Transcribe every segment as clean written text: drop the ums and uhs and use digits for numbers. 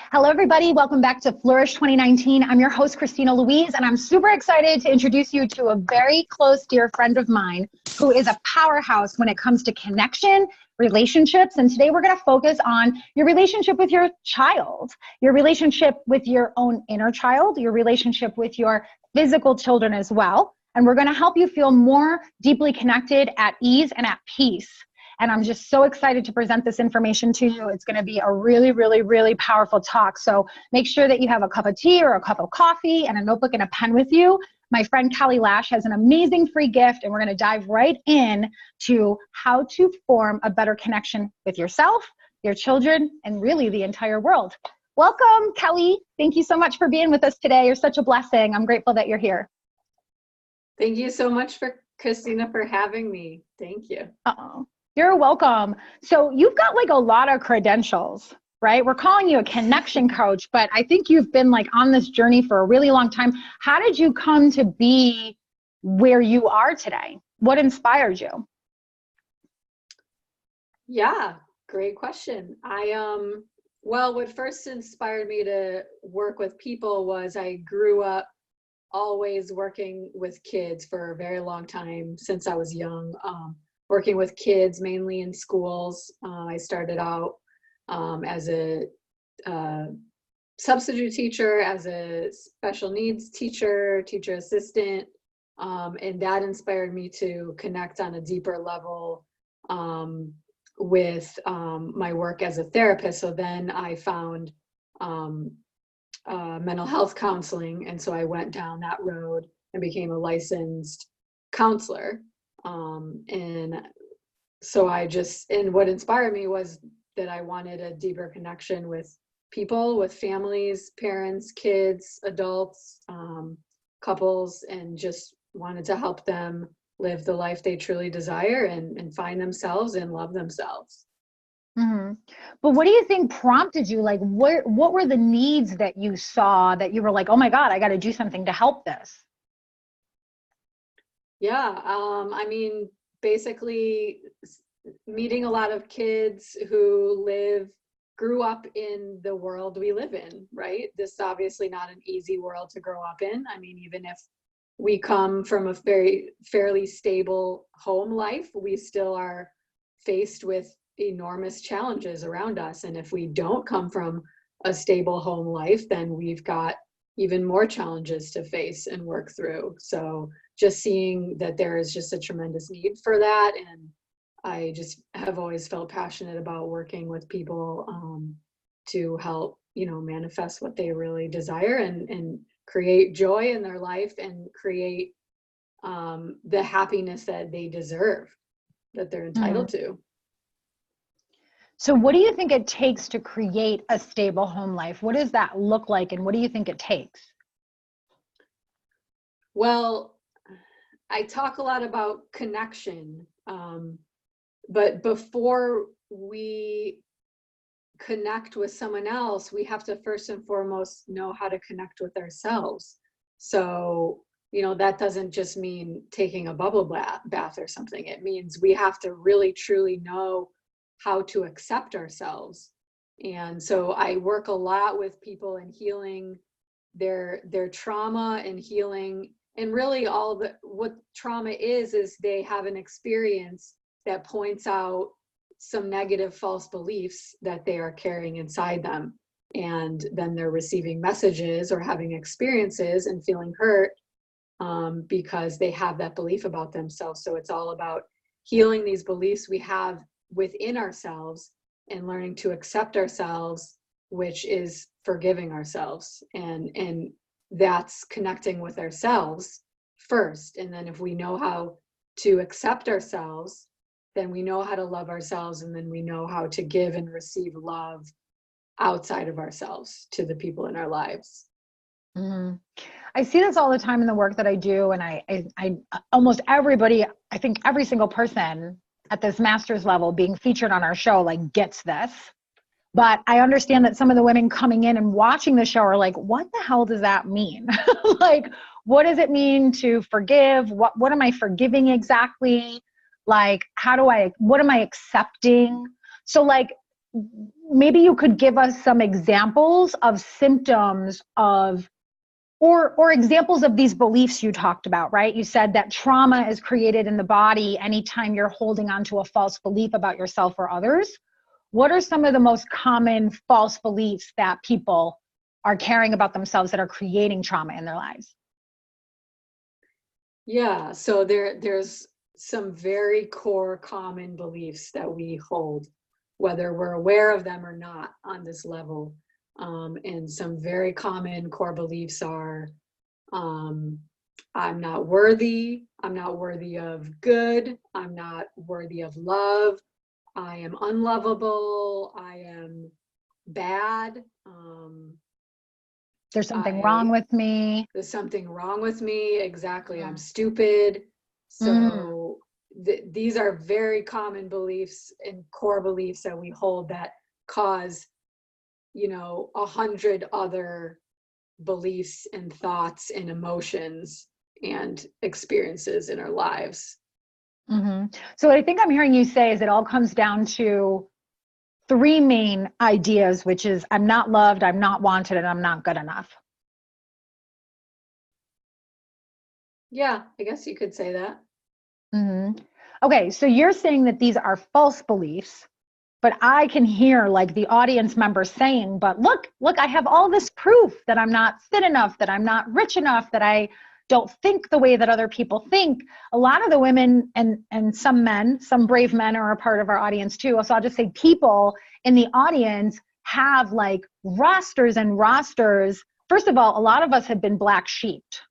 Hello, everybody. Welcome back to Flourish 2019. I'm your host, Christina Louise, and I'm super excited to introduce you to a very close, dear friend of mine who is a powerhouse when it comes to connection, relationships. And today we're going to focus on your relationship with your child, your relationship with your own inner child, your relationship with your physical children as well. And we're going to help you feel more deeply connected, at ease, and at peace. And I'm just so excited to present this information to you. It's going to be a really, really, really powerful talk. So make sure that you have a cup of tea or a cup of coffee and a notebook and a pen with you. My friend Lash has an amazing free gift, and we're going to dive right in to how to form a better connection with yourself, your children, and really the entire world. Welcome, Kelly. Thank you so much for being with us today. You're such a blessing. I'm grateful that you're here. Thank you so much, Christina, for having me. Thank you. You're welcome. So you've got like a lot of credentials, right? We're calling you a connection coach, but I think you've been like on this journey for a really long time. How did you come to be where you are today? What inspired you? Yeah, great question. Well, what first inspired me to work with people was I grew up always working with kids for a very long time since I was young. Working with kids mainly in schools. I started out as a substitute teacher, as a special needs teacher, teacher assistant, and that inspired me to connect on a deeper level with my work as a therapist. So then I found mental health counseling, and so I went down that road and became a licensed counselor. And so and what inspired me was that I wanted a deeper connection with people, with families, parents, kids, adults, couples, and just wanted to help them live the life they truly desire and find themselves and love themselves. Mm-hmm. But what do you think prompted you? Like, what were the needs that you saw that you were like, oh my God, I got to do something to help this? Yeah, I mean, basically meeting a lot of kids who grew up in the world we live in, right? This is obviously not an easy world to grow up in. I mean, even if we come from a fairly stable home life, we still are faced with enormous challenges around us. And if we don't come from a stable home life, then we've got even more challenges to face and work through. So just seeing that there is just a tremendous need for that. And I just have always felt passionate about working with people to help, manifest what they really desire and create joy in their life and create the happiness that they deserve, that they're entitled to. So what do you think it takes to create a stable home life? What does that look like, and what do you think it takes? Well, I talk a lot about connection, but before we connect with someone else, we have to first and foremost know how to connect with ourselves. So, that doesn't just mean taking a bubble bath or something. It means we have to really, truly know how to accept ourselves. And so I work a lot with people in healing their trauma and healing. And really what trauma is they have an experience that points out some negative false beliefs that they are carrying inside them. And then they're receiving messages or having experiences and feeling hurt because they have that belief about themselves. So it's all about healing these beliefs we have within ourselves and learning to accept ourselves, which is forgiving ourselves. And that's connecting with ourselves first. And then if we know how to accept ourselves, then we know how to love ourselves, and then we know how to give and receive love outside of ourselves to the people in our lives. Mm-hmm. I see this all the time in the work that I do, and I almost everybody, I think every single person at this master's level being featured on our show like gets this. But I understand that some of the women coming in and watching the show are like, what the hell does that mean? Like, what does it mean to forgive? What am I forgiving exactly? Like, what am I accepting? So like, maybe you could give us some examples of symptoms of, or examples of these beliefs you talked about, right? You said that trauma is created in the body anytime you're holding on to a false belief about yourself or others. What are some of the most common false beliefs that people are carrying about themselves that are creating trauma in their lives? Yeah, so there's some very core common beliefs that we hold, whether we're aware of them or not on this level. And some very common core beliefs are, I'm not worthy of good, I'm not worthy of love, I am unlovable, I am bad, There's something wrong with me. there's something wrong with me, exactly, I'm Mm. stupid. Mm. So these are very common beliefs and core beliefs that we hold that cause, 100 other beliefs and thoughts and emotions and experiences in our lives. Mm-hmm. So what I think I'm hearing you say is it all comes down to three main ideas, which is I'm not loved, I'm not wanted, and I'm not good enough. Yeah, I guess you could say that. Mm-hmm. Okay, so you're saying that these are false beliefs, but I can hear like the audience member saying, but look, I have all this proof that I'm not fit enough, that I'm not rich enough, that I don't think the way that other people think. A lot of the women and some men, some brave men are a part of our audience too. So I'll just say people in the audience have like rosters and rosters. First of all, a lot of us have been black sheeped,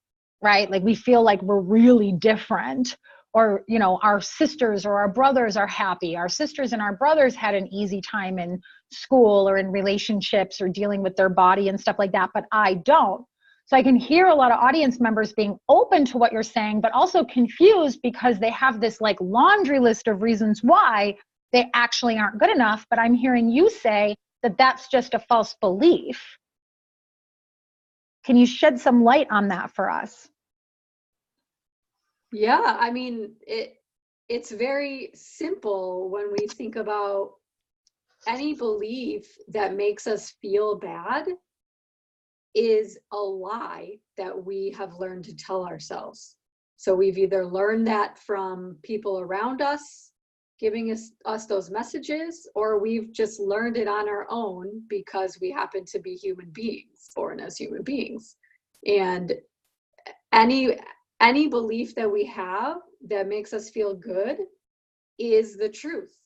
right? Like we feel like we're really different, or our sisters or our brothers are happy. Our sisters and our brothers had an easy time in school or in relationships or dealing with their body and stuff like that, but I don't. So I can hear a lot of audience members being open to what you're saying, but also confused because they have this like laundry list of reasons why they actually aren't good enough. But I'm hearing you say that that's just a false belief. Can you shed some light on that for us? Yeah, I mean, it's very simple when we think about any belief that makes us feel bad is a lie that we have learned to tell ourselves. So we've either learned that from people around us giving us those messages, or we've just learned it on our own because we happen to be human beings, born as human beings. And any belief that we have that makes us feel good is the truth.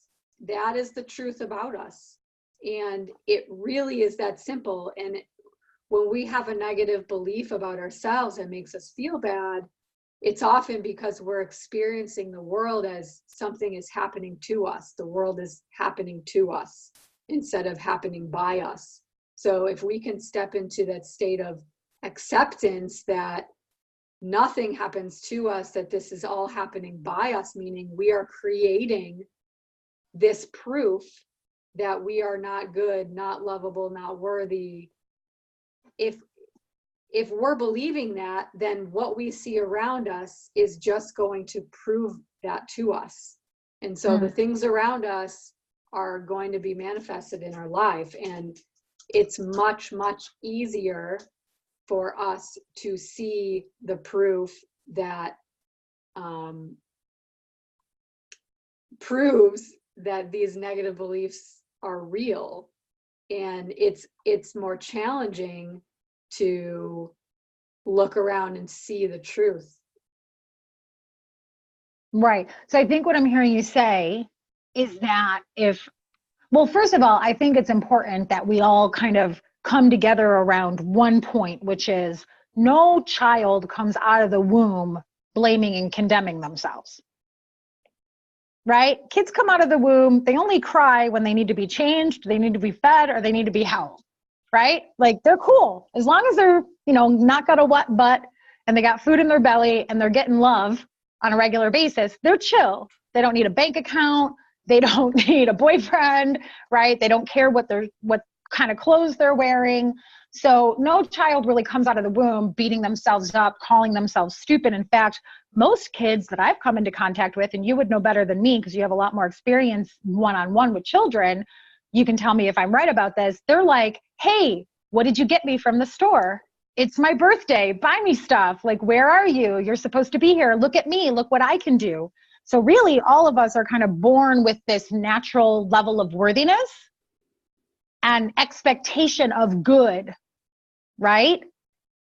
That is the truth about us. And it really is that simple. And when we have a negative belief about ourselves that makes us feel bad, it's often because we're experiencing the world as something is happening to us. The world is happening to us instead of happening by us. So if we can step into that state of acceptance that nothing happens to us, that this is all happening by us, meaning we are creating this proof that we are not good, not lovable, not worthy. If we're believing that, then what we see around us is just going to prove that to us. And so the things around us are going to be manifested in our life. And it's much, much easier for us to see the proof that proves that these negative beliefs are real. And it's more challenging to look around and see the truth. Right. So I think what I'm hearing you say is that well, first of all, I think it's important that we all kind of come together around one point, which is no child comes out of the womb blaming and condemning themselves. Right? Kids come out of the womb, they only cry when they need to be changed, they need to be fed, or they need to be held. Right? Like they're cool. As long as they're, not got a wet butt and they got food in their belly and they're getting love on a regular basis, they're chill. They don't need a bank account. They don't need a boyfriend, right? They don't care what kind of clothes they're wearing. So no child really comes out of the womb beating themselves up, calling themselves stupid. In fact, most kids that I've come into contact with, and you would know better than me because you have a lot more experience one-on-one with children, you can tell me if I'm right about this, they're like, hey, what did you get me from the store? It's my birthday. Buy me stuff. Like, where are you? You're supposed to be here. Look at me. Look what I can do. So really, all of us are kind of born with this natural level of worthiness and expectation of good, right?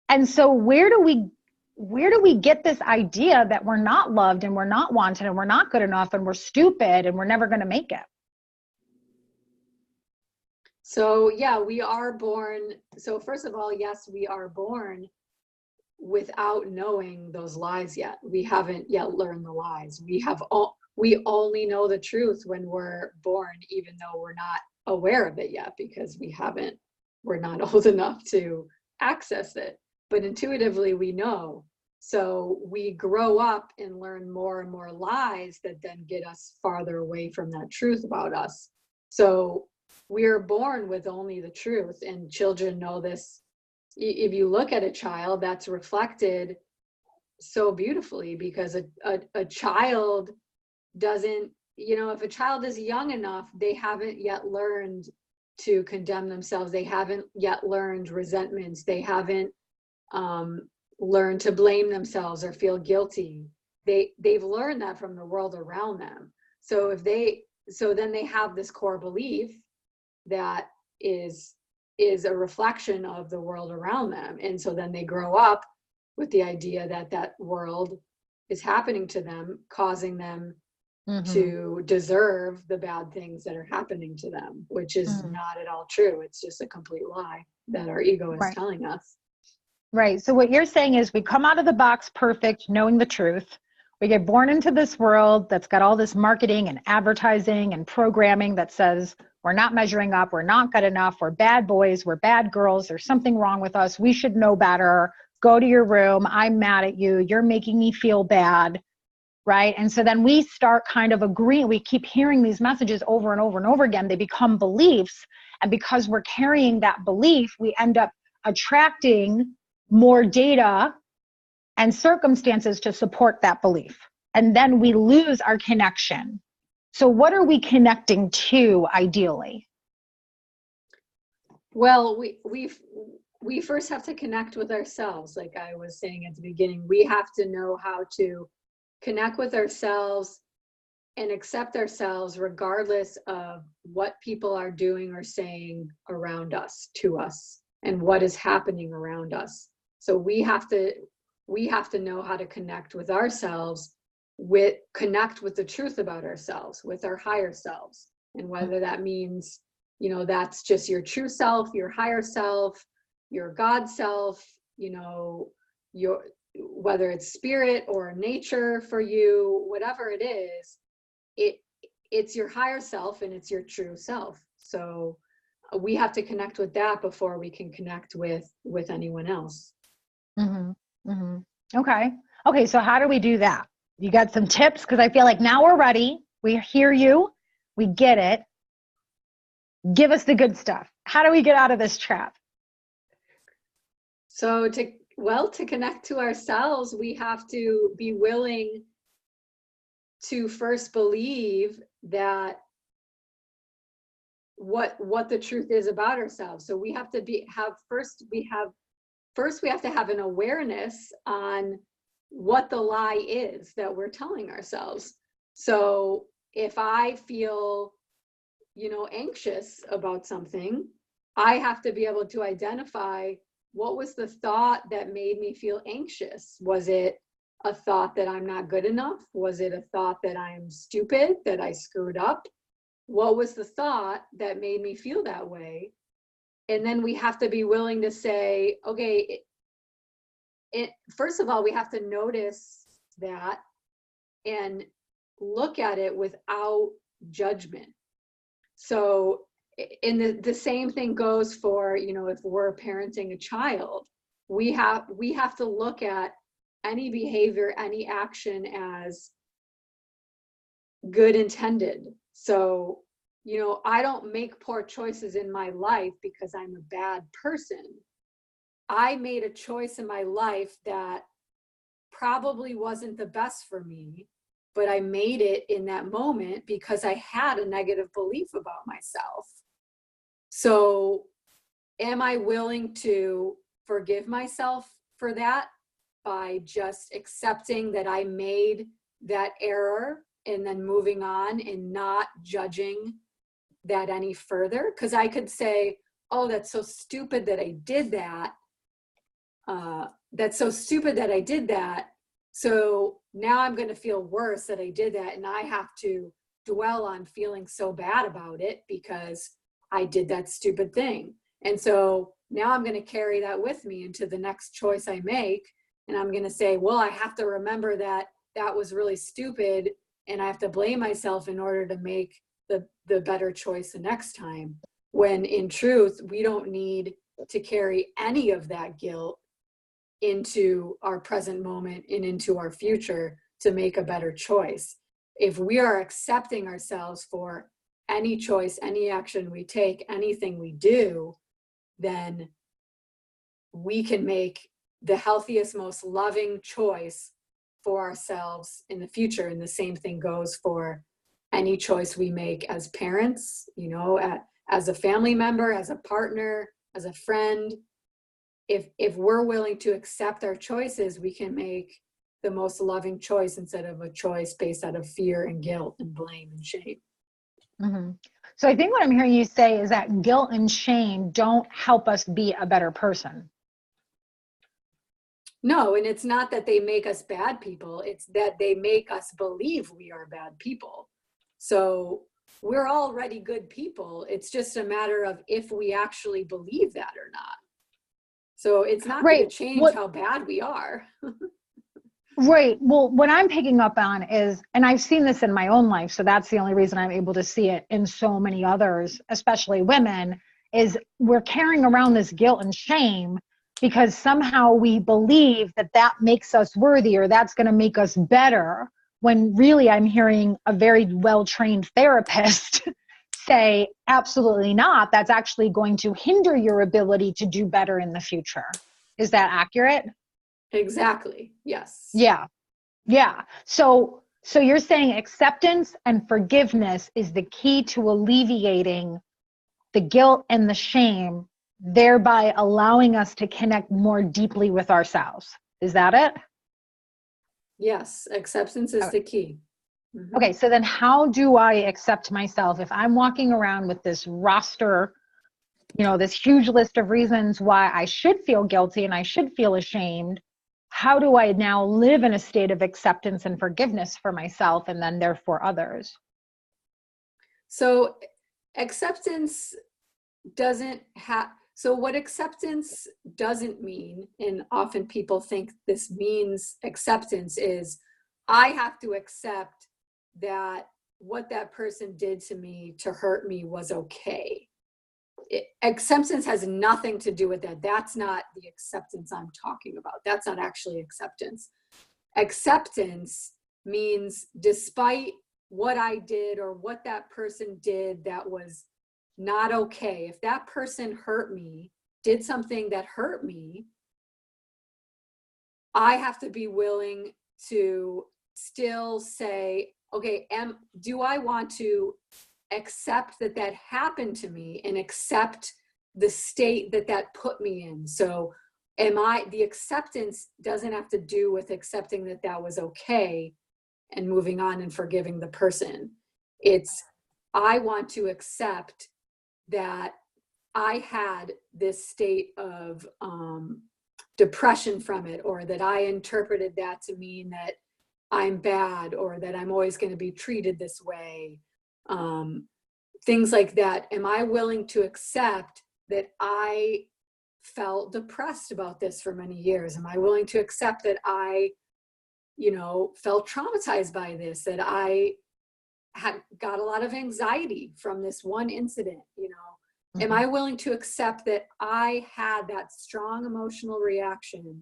And so where do we get this idea that we're not loved and we're not wanted and we're not good enough and we're stupid and we're never going to make it? So yeah, we are born. So first of all, yes, we are born without knowing those lies yet. We haven't yet learned the lies. We only know the truth when we're born, even though we're not aware of it yet, because we're not old enough to access it. But intuitively we know. So we grow up and learn more and more lies that then get us farther away from that truth about us. So we're born with only the truth, and children know this. If you look at a child, that's reflected so beautifully, because a child doesn't, if a child is young enough, they haven't yet learned to condemn themselves. They haven't yet learned resentments. They haven't learned to blame themselves or feel guilty. They've learned that from the world around them. So then they have this core belief that is a reflection of the world around them. And so then they grow up with the idea that world is happening to them, causing them to deserve the bad things that are happening to them, which is not at all true. It's just a complete lie that our ego is telling us. Right. So what you're saying is we come out of the box perfect, knowing the truth. We get born into this world that's got all this marketing and advertising and programming that says we're not measuring up, we're not good enough, we're bad boys, we're bad girls, there's something wrong with us, we should know better, go to your room, I'm mad at you, you're making me feel bad, right? And so then we start kind of agreeing, we keep hearing these messages over and over and over again, they become beliefs, and because we're carrying that belief, we end up attracting more data and circumstances to support that belief. And then we lose our connection. So what are we connecting to ideally? Well, we first have to connect with ourselves. Like I was saying at the beginning, we have to know how to connect with ourselves and accept ourselves regardless of what people are doing or saying around us, to us, and what is happening around us. So we have to know how to connect with ourselves, connect with the truth about ourselves, with our higher selves. And whether that means, that's just your true self, your higher self, your God self, whether it's spirit or nature for you, whatever it is, it's your higher self and it's your true self. So we have to connect with that before we can connect with anyone else. Okay, so how do we do that? You got some tips? Because I feel like now we're ready. We hear you. We get it. Give us the good stuff. How do we get out of this trap? So to connect to ourselves, we have to be willing to first believe that what the truth is about ourselves. So we have to we have to have an awareness on what the lie is that we're telling ourselves. So if I feel, anxious about something, I have to be able to identify what was the thought that made me feel anxious. Was it a thought that I'm not good enough? Was it a thought that I'm stupid, that I screwed up? What was the thought that made me feel that way? And then we have to be willing to say, okay, first of all, we have to notice that and look at it without judgment. So, and the same thing goes for, if we're parenting a child, we have to look at any behavior, any action as good intended. So, I don't make poor choices in my life because I'm a bad person. I made a choice in my life that probably wasn't the best for me, but I made it in that moment because I had a negative belief about myself. So am I willing to forgive myself for that by just accepting that I made that error and then moving on and not judging that any further? Because I could say, oh, that's so stupid that I did that. That's so stupid that I did that. So now I'm going to feel worse that I did that. And I have to dwell on feeling so bad about it because I did that stupid thing. And so now I'm going to carry that with me into the next choice I make. And I'm going to say, well, I have to remember that that was really stupid. And I have to blame myself in order to make the better choice the next time. When in truth, we don't need to carry any of that guilt into our present moment and into our future to make a better choice. If we are accepting ourselves for any choice, any action we take, anything we do, then we can make the healthiest, most loving choice for ourselves in the future. And the same thing goes for any choice we make as parents, you know, as a family member, as a partner, as a friend. If we're willing to accept our choices, we can make the most loving choice instead of a choice based out of fear and guilt and blame and shame. Mm-hmm. So I think what I'm hearing you say is that guilt and shame don't help us be a better person. No, and it's not that they make us bad people. It's that they make us believe we are bad people. So we're already good people. It's just a matter of if we actually believe that or not. So it's not going to change how bad we are. Right. Well, what I'm picking up on is, and I've seen this in my own life, so that's the only reason I'm able to see it in so many others, especially women, is we're carrying around this guilt and shame because somehow we believe that that makes us worthy or that's going to make us better, when really I'm hearing a very well-trained therapist say, absolutely not. That's actually going to hinder your ability to do better in the future. Is that accurate? Exactly. Yes. Yeah. Yeah. So you're saying acceptance and forgiveness is the key to alleviating the guilt and the shame, thereby allowing us to connect more deeply with ourselves. Is that it? Yes. Acceptance is the key. Mm-hmm. Okay. So then how do I accept myself if I'm walking around with this roster, you know, this huge list of reasons why I should feel guilty and I should feel ashamed? How do I now live in a state of acceptance and forgiveness for myself and then therefore others? So acceptance doesn't have, so what acceptance doesn't mean, and often people think this means acceptance, is I have to accept that what that person did to me to hurt me was okay. Acceptance has nothing to do with that. That's not the acceptance I'm talking about. That's not actually acceptance. Acceptance means despite what I did or what that person did that was not okay, if that person hurt me, did something that hurt me, I have to be willing to still say, okay, do I want to accept that that happened to me and accept the state that that put me in? So the acceptance doesn't have to do with accepting that that was okay and moving on and forgiving the person. It's, I want to accept that I had this state of depression from it, or that I interpreted that to mean that I'm bad or that I'm always going to be treated this way. Things like that. Am I willing to accept that I felt depressed about this for many years? Am I willing to accept that I, felt traumatized by this, that I had got a lot of anxiety from this one incident, Mm-hmm. Am I willing to accept that I had that strong emotional reaction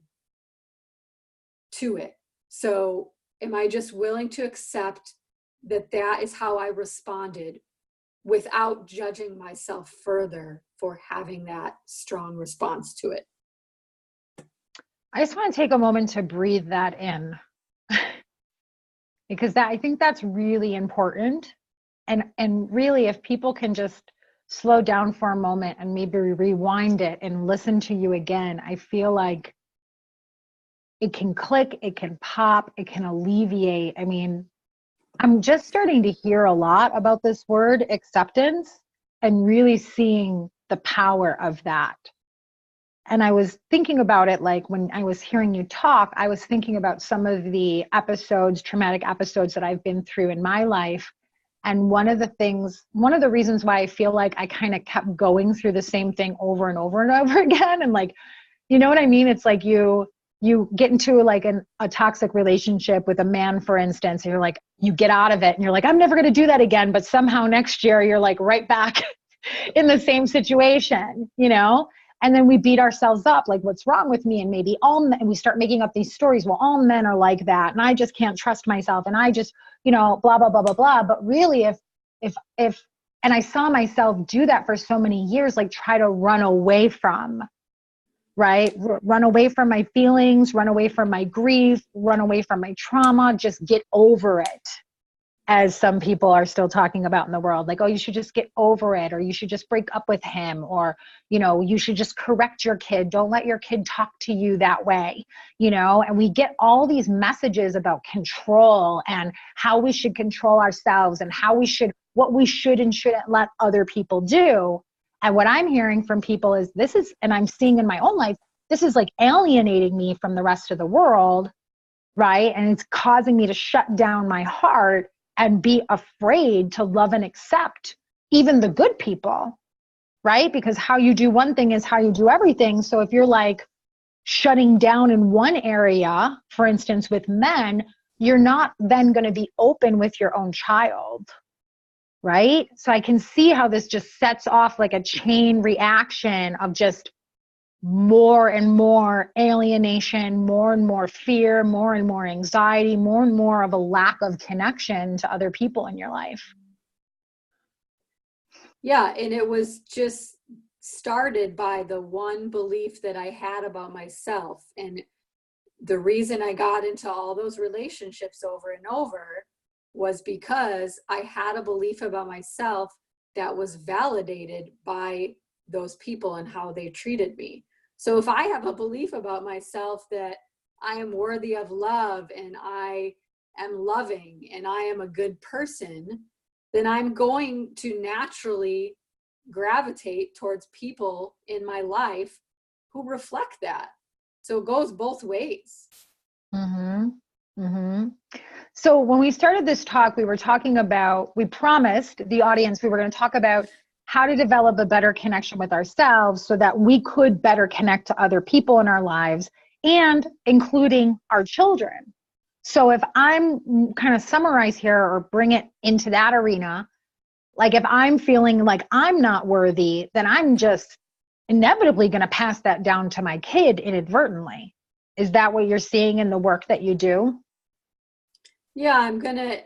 to it? So am I just willing to accept that that is how I responded without judging myself further for having that strong response to it? I just want to take a moment to breathe that in because I think that's really important. And really, if people can just slow down for a moment and maybe rewind it and listen to you again, I feel like it can click, it can pop, it can alleviate. I mean, I'm just starting to hear a lot about this word acceptance and really seeing the power of that. And I was thinking about it, like when I was hearing you talk, I was thinking about some of the episodes, traumatic episodes that I've been through in my life. And one of the reasons why I feel like I kind of kept going through the same thing over and over and over again. And like, you know what I mean? It's like you get into like a toxic relationship with a man, for instance, and you're like, you get out of it and you're like, I'm never going to do that again. But somehow next year you're like right back in the same situation, you know? And then we beat ourselves up, like, what's wrong with me? And maybe all men, and we start making up these stories. Well, all men are like that. And I just can't trust myself. And I just, you know, blah, blah, blah, blah, blah. But really, and I saw myself do that for so many years, like try to run away from, right? Run away from my feelings, run away from my grief, run away from my trauma, just get over it. As some people are still talking about in the world, like, oh, you should just get over it, or you should just break up with him, or, you know, you should just correct your kid. Don't let your kid talk to you that way, you know? And we get all these messages about control and how we should control ourselves and what we should and shouldn't let other people do. And what I'm hearing from people is and I'm seeing in my own life, this is like alienating me from the rest of the world, right? And it's causing me to shut down my heart and be afraid to love and accept even the good people, right? Because how you do one thing is how you do everything. So if you're like shutting down in one area, for instance, with men, you're not then going to be open with your own child, right? So I can see how this just sets off like a chain reaction of just more and more alienation, more and more fear, more and more anxiety, more and more of a lack of connection to other people in your life. Yeah, and it was just started by the one belief that I had about myself. And the reason I got into all those relationships over and over was because I had a belief about myself that was validated by those people and how they treated me. So if I have a belief about myself that I am worthy of love and I am loving and I am a good person, then I'm going to naturally gravitate towards people in my life who reflect that. So it goes both ways. Mm-hmm. Mm-hmm. So when we started this talk, we promised the audience we were going to talk about how to develop a better connection with ourselves so that we could better connect to other people in our lives, and including our children. So if I'm kind of summarize here or bring it into that arena, like if I'm feeling like I'm not worthy, then I'm just inevitably going to pass that down to my kid inadvertently. Is that what you're seeing in the work that you do? Yeah,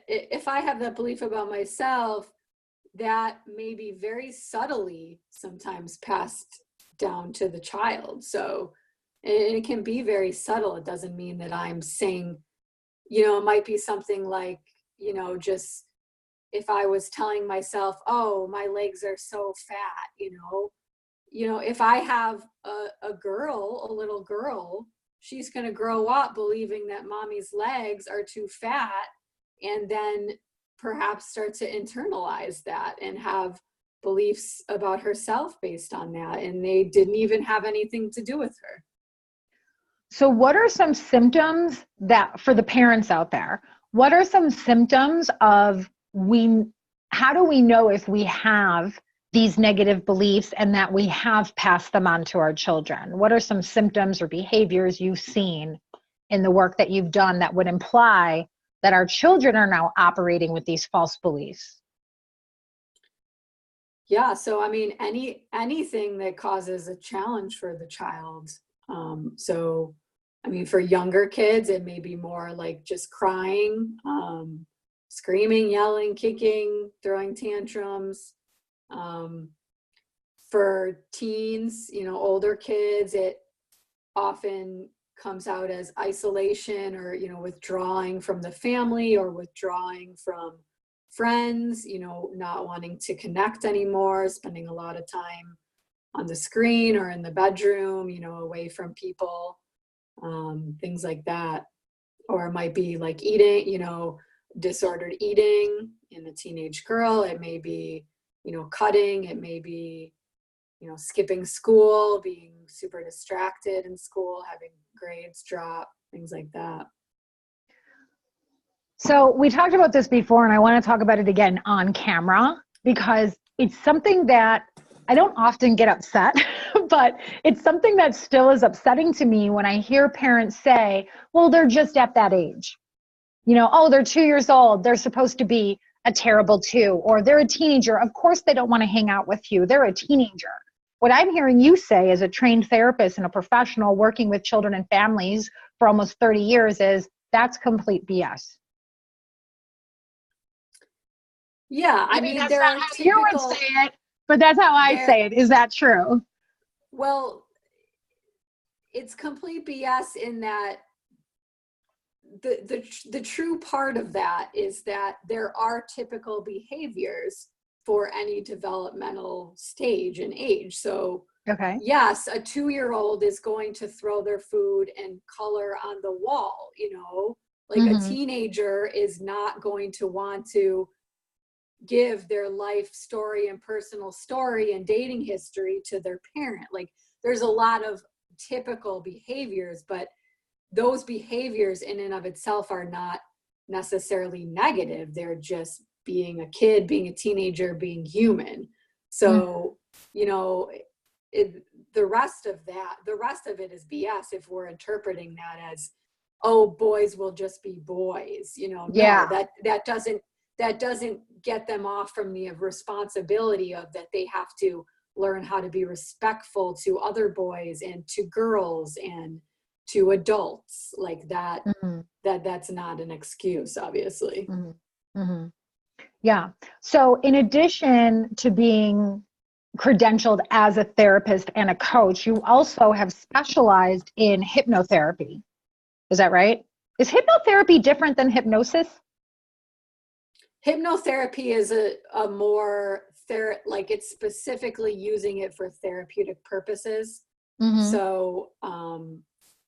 if I have that belief about myself, that may be very subtly sometimes passed down to the child. So it can be very subtle. It doesn't mean that I'm saying, it might be something like, just if I was telling myself, oh, my legs are so fat, if I have a little girl, she's going to grow up believing that mommy's legs are too fat, and then perhaps start to internalize that and have beliefs about herself based on that. And they didn't even have anything to do with her. So what are some symptoms that, for the parents out there, what are some symptoms of how do we know if we have these negative beliefs and that we have passed them on to our children? What are some symptoms or behaviors you've seen in the work that you've done that would imply that our children are now operating with these false beliefs? Yeah, so I mean, anything that causes a challenge for the child. So, I mean, for younger kids, it may be more like just crying, screaming, yelling, kicking, throwing tantrums. For teens, older kids, it often comes out as isolation or, withdrawing from the family or withdrawing from friends, you know, not wanting to connect anymore, spending a lot of time on the screen or in the bedroom, you know, away from people, things like that. Or it might be like eating, you know, disordered eating in a teenage girl. It may be, you know, cutting. It may be, you know, skipping school, being super distracted in school, having grades drop, things like that. So we talked about this before, and I want to talk about it again on camera because it's something that I don't often get upset, but it's something that still is upsetting to me when I hear parents say, well, they're just at that age. You know, oh, they're 2 years old. They're supposed to be a terrible 2, or they're a teenager. Of course, they don't want to hang out with you. They're a teenager. What I'm hearing you say as a trained therapist and a professional working with children and families for almost 30 years is that's complete BS. Yeah, I mean, that's there not are how you would typical, say it, but that's how I say it. Is that true? well, it's complete BS in that the true part of that is that there are typical behaviors for any developmental stage and age. So Okay. yes, a 2-year-old is going to throw their food and color on the wall, you know, like a teenager is not going to want to give their life story and personal story and dating history to their parent. Like there's a lot of typical behaviors, but those behaviors in and of itself are not necessarily negative. They're just being a kid, being a teenager, being human. So, you know, the rest of it is BS if we're interpreting that as, oh, boys will just be boys, you know. Yeah. No, that doesn't get them off from the responsibility of that they have to learn how to be respectful to other boys and to girls and to adults like that. That's not an excuse, obviously. Yeah. So in addition to being credentialed as a therapist and a coach, you also have specialized in hypnotherapy. Is that right? Is hypnotherapy different than hypnosis? Hypnotherapy is a more like it's specifically using it for therapeutic purposes. So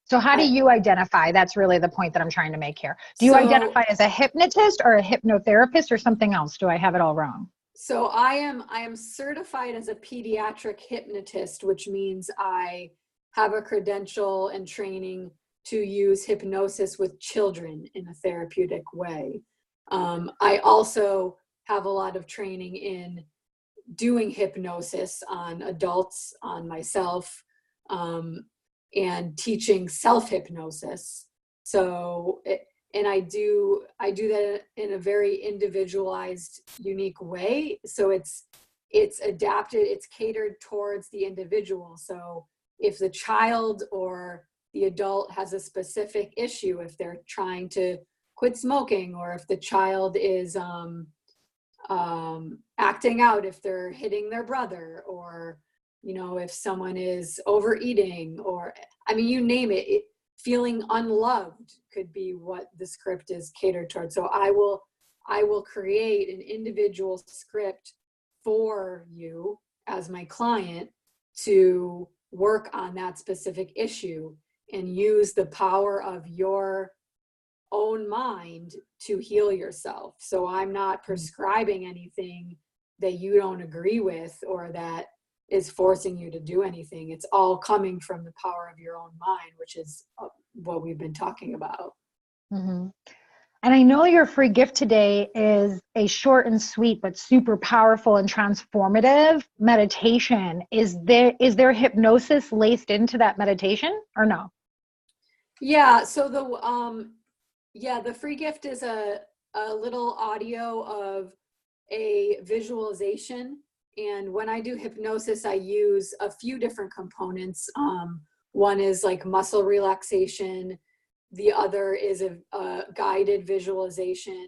so how do you identify? That's really the point that I'm trying to make here. Do you identify as a hypnotist or a hypnotherapist or something else? Do I have it all wrong? So I am certified as a pediatric hypnotist, which means I have a credential and training to use hypnosis with children in a therapeutic way. I also have a lot of training in doing hypnosis on adults, on myself, and teaching self-hypnosis. So, and I do that in a very individualized, unique way. So it's adapted, it's catered towards the individual. So if the child or the adult has a specific issue, if they're trying to quit smoking, or if the child is acting out, if they're hitting their brother, or, you know, if someone is overeating, or, I mean, you name it, feeling unloved could be what the script is catered towards. So I will create an individual script for you as my client to work on that specific issue and use the power of your own mind to heal yourself. So I'm not prescribing anything that you don't agree with or that is forcing you to do anything. It's all coming from the power of your own mind, which is what we've been talking about. And I know your free gift today is a short and sweet, but super powerful and transformative meditation. Is there hypnosis laced into that meditation or no? Yeah. So the free gift is a little audio of a visualization. And when I do hypnosis, I use a few different components. One is like muscle relaxation. The other is a guided visualization.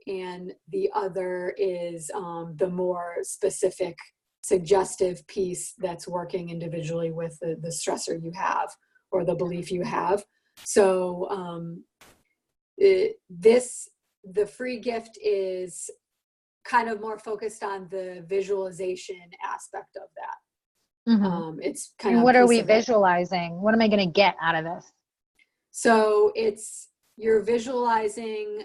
And the other is the more specific suggestive piece that's working individually with the stressor you have or the belief you have. So the free gift is kind of more focused on the visualization aspect of that. Mm-hmm. It's kind And of what are we piece of it. visualizing? What am I going to get out of this? So you're visualizing,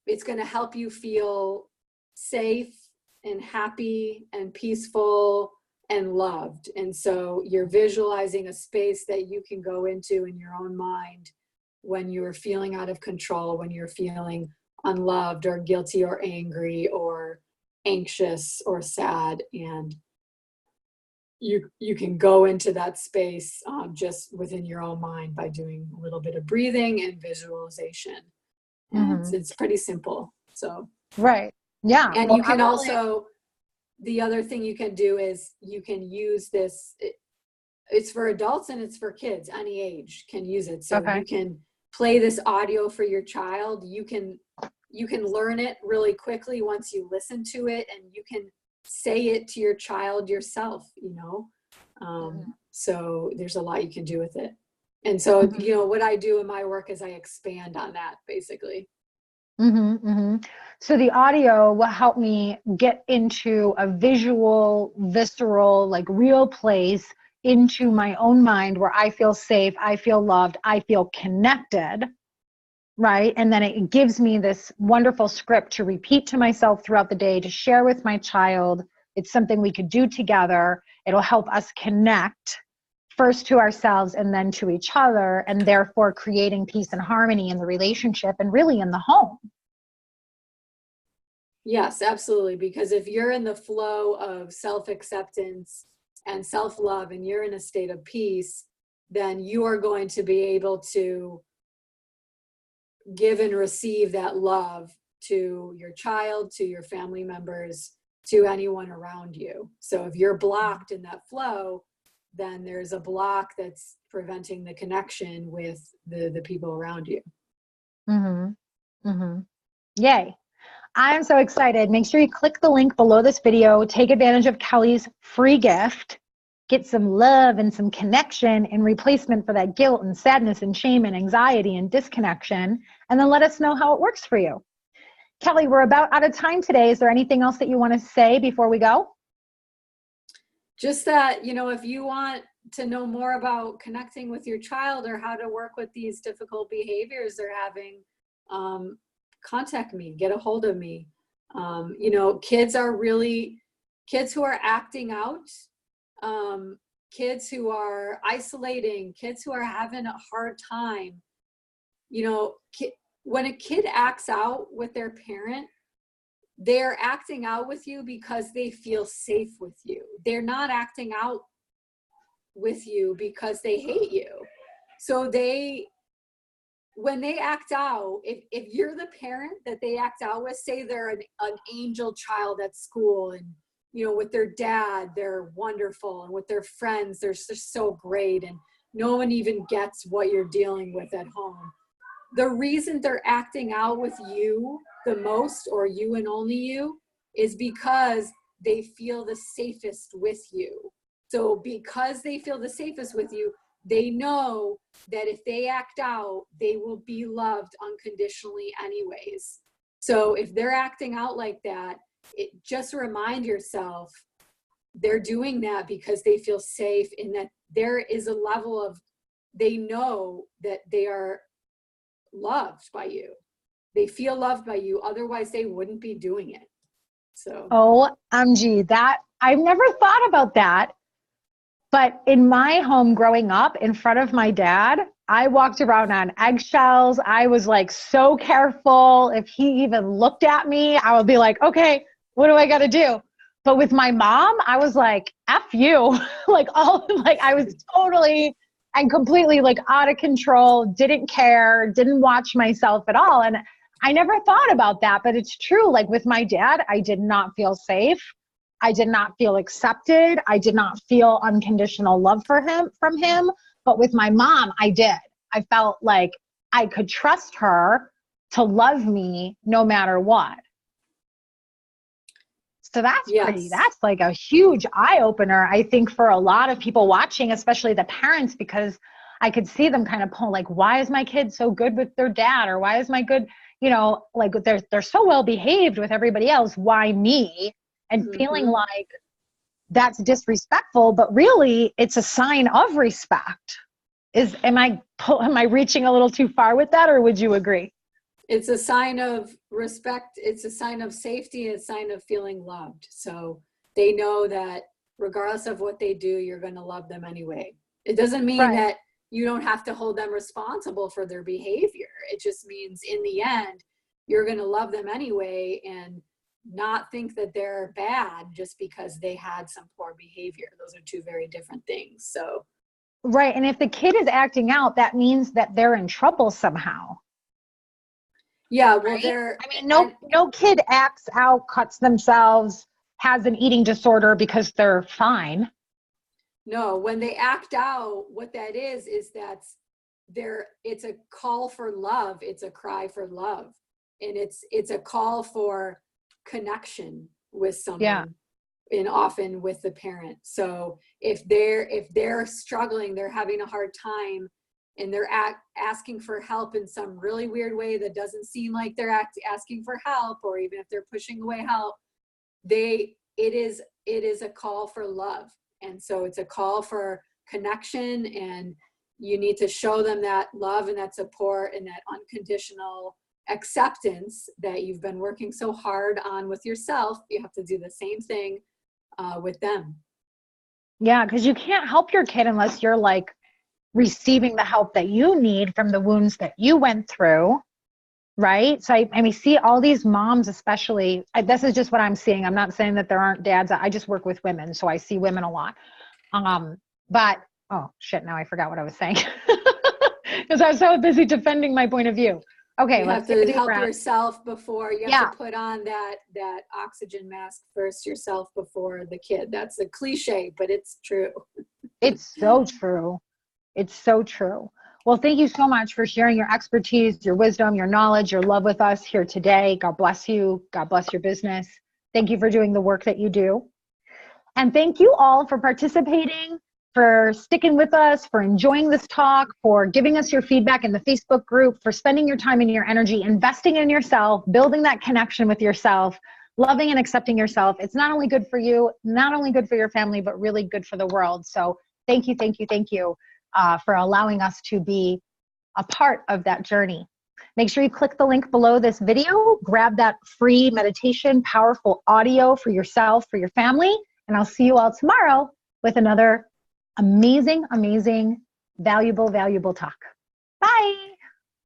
it's going to help you feel safe and happy and peaceful and loved. And so you're visualizing a space that you can go into in your own mind when you're feeling out of control, when you're feeling unloved or guilty or angry or anxious or sad. And you can go into that space just within your own mind by doing a little bit of breathing and visualization. And it's pretty simple. So right. Yeah. and you can also, the other thing you can do is you can use this, it's for adults and it's for kids, any age can use it. So you can play this audio for your child. You can learn it really quickly once you listen to it, and you can say it to your child yourself, so there's a lot you can do with it. And so, what I do in my work is I expand on that basically. So the audio will help me get into a visual, visceral, like real place into my own mind where I feel safe, I feel loved, I feel connected, right? And then it gives me this wonderful script to repeat to myself throughout the day, to share with my child. It's something we could do together. It'll help us connect first to ourselves and then to each other, and therefore creating peace and harmony in the relationship and really in the home. Yes, absolutely. Because if you're in the flow of self-acceptance and self-love and you're in a state of peace, then you are going to be able to give and receive that love to your child, to your family members, to anyone around you. So if you're blocked in that flow, then there's a block that's preventing the connection with the people around you. Yay. I'm so excited. Make sure you click the link below this video. Take advantage of Kelly's free gift. Get some love and some connection in replacement for that guilt and sadness and shame and anxiety and disconnection. And then let us know how it works for you. Kelly, we're about out of time today. Is there anything else that you want to say before we go? Just that, if you want to know more about connecting with your child or how to work with these difficult behaviors they're having, contact me, get a hold of me. Kids who are acting out, kids who are isolating, kids who are having a hard time. When a kid acts out with their parent, they're acting out with you because they feel safe with you. They're not acting out with you because they hate you. So when they act out, if you're the parent that they act out with, say they're an angel child at school, and with their dad they're wonderful, and with their friends they're just so great, and no one even gets what you're dealing with at home. The reason they're acting out with you the most, or you and only you, is because they feel the safest with you. So because they feel the safest with you, they know that if they act out, they will be loved unconditionally anyways. So if they're acting out like that, just remind yourself they're doing that because they feel safe, and that there is a level of, they know that they are loved by you. They feel loved by you. Otherwise they wouldn't be doing it. So OMG, that I've never thought about that. But in my home growing up, in front of my dad, I walked around on eggshells. I was like so careful. If he even looked at me, I would be like, okay, what do I got to do? But with my mom, I was like, F you. I was totally and completely like out of control, didn't care, didn't watch myself at all. And I never thought about that, but it's true. Like with my dad, I did not feel safe. I did not feel accepted. I did not feel unconditional love from him. But with my mom, I did. I felt like I could trust her to love me no matter what. So that's that's like a huge eye opener, I think, for a lot of people watching, especially the parents, because I could see them kind of pull like, why is my kid so good with their dad? Or why is my you know, like they're so well behaved with everybody else. Why me? And feeling like that's disrespectful, but really it's a sign of respect. Am I reaching a little too far with that, or would you agree? It's a sign of respect. It's a sign of safety. It's a sign of feeling loved. So they know that regardless of what they do, you're going to love them anyway. It doesn't mean that you don't have to hold them responsible for their behavior. It just means in the end, you're going to love them anyway and not think that they're bad just because they had some poor behavior. Those are two very different things. So. Right. And if the kid is acting out, that means that they're in trouble somehow. Yeah, well, right? I mean, no kid acts out, cuts themselves, has an eating disorder because they're fine. No, when they act out, what that is it's a call for love. It's a cry for love. And it's a call for connection with someone, and often with the parent. So if they're struggling, they're having a hard time, and they're asking for help in some really weird way that doesn't seem like they're asking for help, or even if they're pushing away help, it is a call for love. And so it's a call for connection, and you need to show them that love and that support and that unconditional acceptance that you've been working so hard on with yourself. You have to do the same thing with them. Yeah, because you can't help your kid unless you're like receiving the help that you need from the wounds that you went through, right? So I mean, see all these moms, especially, this is just what I'm seeing. I'm not saying that there aren't dads. I just work with women, so I see women a lot. But, oh shit, now I forgot what I was saying because I was so busy defending my point of view. Okay, you have to help yourself before you have to put on that oxygen mask first yourself before the kid. That's a cliche, but it's true. It's so true. It's so true. Well, thank you so much for sharing your expertise, your wisdom, your knowledge, your love with us here today. God bless you. God bless your business. Thank you for doing the work that you do. And thank you all for participating, for sticking with us, for enjoying this talk, for giving us your feedback in the Facebook group, for spending your time and your energy, investing in yourself, building that connection with yourself, loving and accepting yourself. It's not only good for you, not only good for your family, but really good for the world. So thank you, thank you, thank you for allowing us to be a part of that journey. Make sure you click the link below this video, grab that free meditation, powerful audio for yourself, for your family, and I'll see you all tomorrow with another amazing, amazing, valuable, valuable talk. Bye.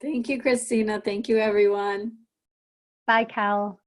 Thank you, Christina. Thank you, everyone. Bye, Cal.